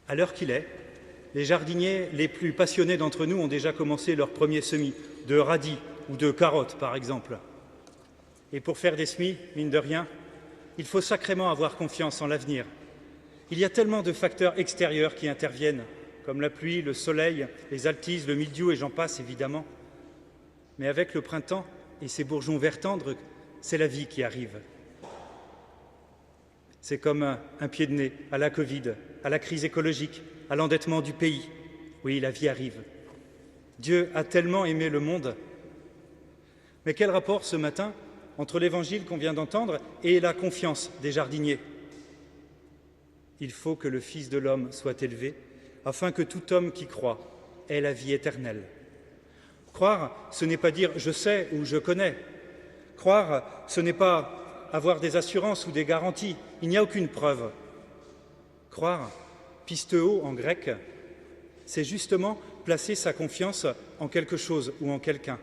À l'heure qu'il est, les jardiniers les plus passionnés d'entre nous ont déjà commencé leur premier semis de radis ou de carottes, par exemple. Et pour faire des semis, mine de rien, il faut sacrément avoir confiance en l'avenir. Il y a tellement de facteurs extérieurs qui interviennent, comme la pluie, le soleil, les altises, le mildiou et j'en passe évidemment. Mais avec le printemps et ses bourgeons verts tendres, c'est la vie qui arrive. C'est comme un pied de nez à la Covid, à la crise écologique, à l'endettement du pays. Oui, la vie arrive. Dieu a tellement aimé le monde. Mais quel rapport ce matin entre l'évangile qu'on vient d'entendre et la confiance des jardiniers? Il faut que le Fils de l'homme soit élevé, afin que tout homme qui croit ait la vie éternelle. Croire, ce n'est pas dire « je sais » ou « je connais ». Croire, ce n'est pas avoir des assurances ou des garanties. Il n'y a aucune preuve. Croire, pisteo en grec, c'est justement placer sa confiance en quelque chose ou en quelqu'un.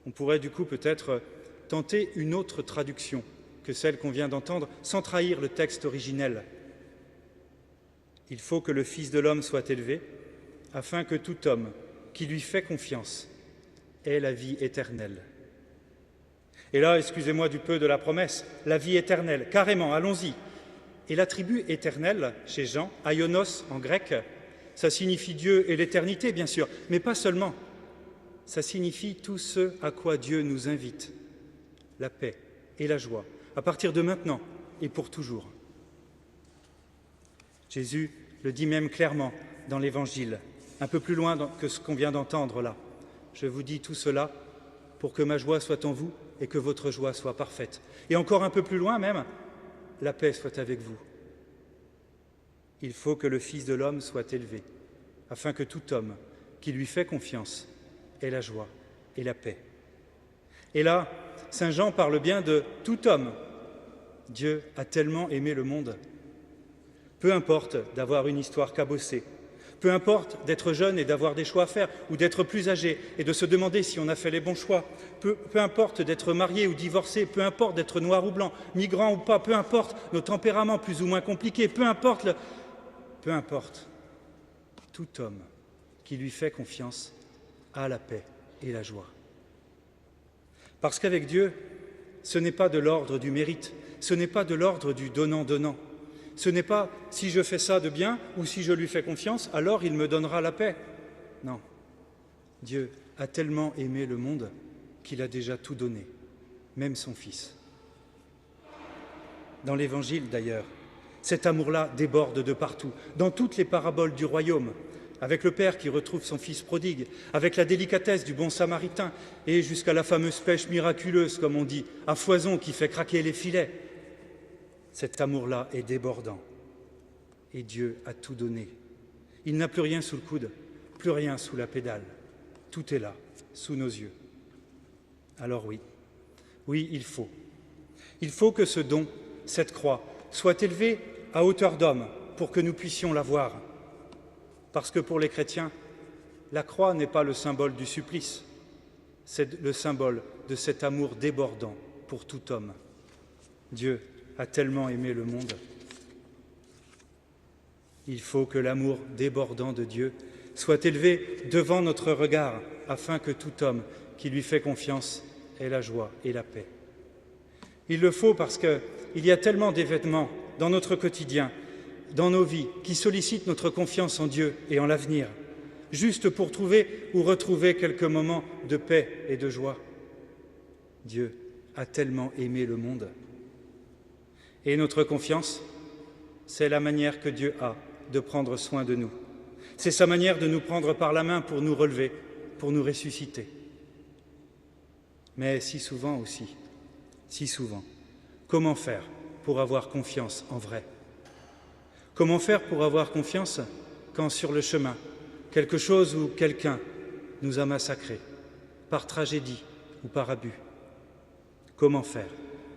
On pourrait du coup peut-être tenter une autre traduction que celle qu'on vient d'entendre, sans trahir le texte originel. Il faut que le Fils de l'homme soit élevé, afin que tout homme qui lui fait confiance ait la vie éternelle. Et là, excusez-moi du peu de la promesse, la vie éternelle, carrément, allons-y. Et l'attribut éternel, chez Jean, aionos en grec, ça signifie Dieu et l'éternité, bien sûr, mais pas seulement. Ça signifie tout ce à quoi Dieu nous invite, la paix et la joie, à partir de maintenant et pour toujours. Jésus le dit même clairement dans l'Évangile, un peu plus loin que ce qu'on vient d'entendre là. Je vous dis tout cela pour que ma joie soit en vous et que votre joie soit parfaite. Et encore un peu plus loin même, la paix soit avec vous. Il faut que le Fils de l'homme soit élevé, afin que tout homme qui lui fait confiance ait la joie et la paix. Et là, saint Jean parle bien de tout homme. Dieu a tellement aimé le monde. Peu importe d'avoir une histoire cabossée, peu importe d'être jeune et d'avoir des choix à faire, ou d'être plus âgé et de se demander si on a fait les bons choix, peu importe d'être marié ou divorcé, peu importe d'être noir ou blanc, migrant ou pas, peu importe nos tempéraments plus ou moins compliqués, peu importe, tout homme qui lui fait confiance a la paix et la joie. Parce qu'avec Dieu, ce n'est pas de l'ordre du mérite, ce n'est pas de l'ordre du donnant-donnant. Ce n'est pas « si je fais ça de bien ou si je lui fais confiance, alors il me donnera la paix ». Non, Dieu a tellement aimé le monde qu'il a déjà tout donné, même son Fils. Dans l'Évangile d'ailleurs, cet amour-là déborde de partout, dans toutes les paraboles du royaume, avec le Père qui retrouve son Fils prodigue, avec la délicatesse du bon Samaritain et jusqu'à la fameuse pêche miraculeuse, comme on dit, à foison qui fait craquer les filets. Cet amour-là est débordant et Dieu a tout donné. Il n'a plus rien sous le coude, plus rien sous la pédale. Tout est là, sous nos yeux. Alors oui, il faut que ce don, cette croix, soit élevé à hauteur d'homme pour que nous puissions la voir. Parce que pour les chrétiens, la croix n'est pas le symbole du supplice, c'est le symbole de cet amour débordant pour tout homme. Dieu a tellement aimé le monde. Il faut que l'amour débordant de Dieu soit élevé devant notre regard, afin que tout homme qui lui fait confiance ait la joie et la paix. Il le faut parce qu'il y a tellement d'événements dans notre quotidien, dans nos vies, qui sollicitent notre confiance en Dieu et en l'avenir, juste pour trouver ou retrouver quelques moments de paix et de joie. Dieu a tellement aimé le monde. Et notre confiance, c'est la manière que Dieu a de prendre soin de nous. C'est sa manière de nous prendre par la main pour nous relever, pour nous ressusciter. Mais si souvent, comment faire pour avoir confiance en vrai? Comment faire pour avoir confiance quand sur le chemin, quelque chose ou quelqu'un nous a massacrés, par tragédie ou par abus? Comment faire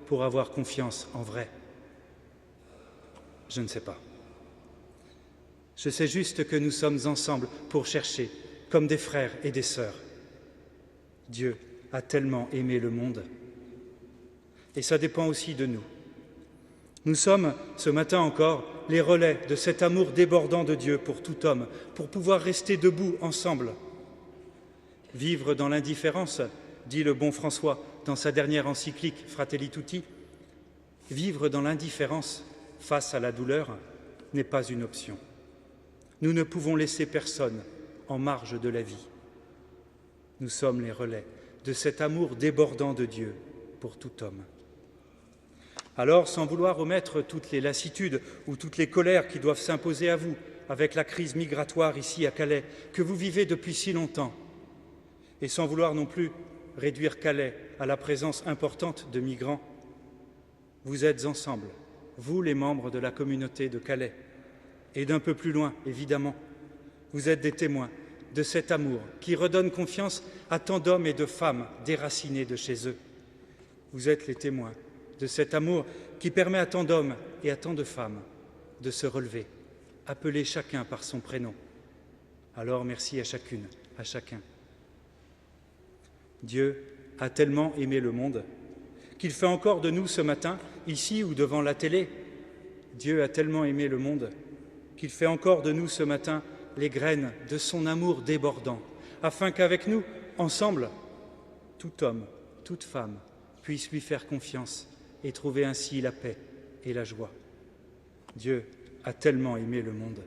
pour avoir confiance en vrai? Je ne sais pas. Je sais juste que nous sommes ensemble pour chercher, comme des frères et des sœurs. Dieu a tellement aimé le monde. Et ça dépend aussi de nous. Nous sommes, ce matin encore, les relais de cet amour débordant de Dieu pour tout homme, pour pouvoir rester debout ensemble. Vivre dans l'indifférence, dit le bon François dans sa dernière encyclique Fratelli Tutti, vivre dans l'indifférence face à la douleur n'est pas une option. Nous ne pouvons laisser personne en marge de la vie. Nous sommes les relais de cet amour débordant de Dieu pour tout homme. Alors, sans vouloir omettre toutes les lassitudes ou toutes les colères qui doivent s'imposer à vous avec la crise migratoire ici à Calais, que vous vivez depuis si longtemps, et sans vouloir non plus réduire Calais à la présence importante de migrants, vous êtes ensemble, vous les membres de la communauté de Calais, et d'un peu plus loin, évidemment, vous êtes des témoins de cet amour qui redonne confiance à tant d'hommes et de femmes déracinés de chez eux. Vous êtes les témoins de cet amour qui permet à tant d'hommes et à tant de femmes de se relever, appeler chacun par son prénom. Alors merci à chacune, à chacun. Dieu a tellement aimé le monde qu'il fait encore de nous ce matin, ici ou devant la télé. Dieu a tellement aimé le monde qu'il fait encore de nous ce matin les graines de son amour débordant, afin qu'avec nous, ensemble, tout homme, toute femme puisse lui faire confiance et trouver ainsi la paix et la joie. Dieu a tellement aimé le monde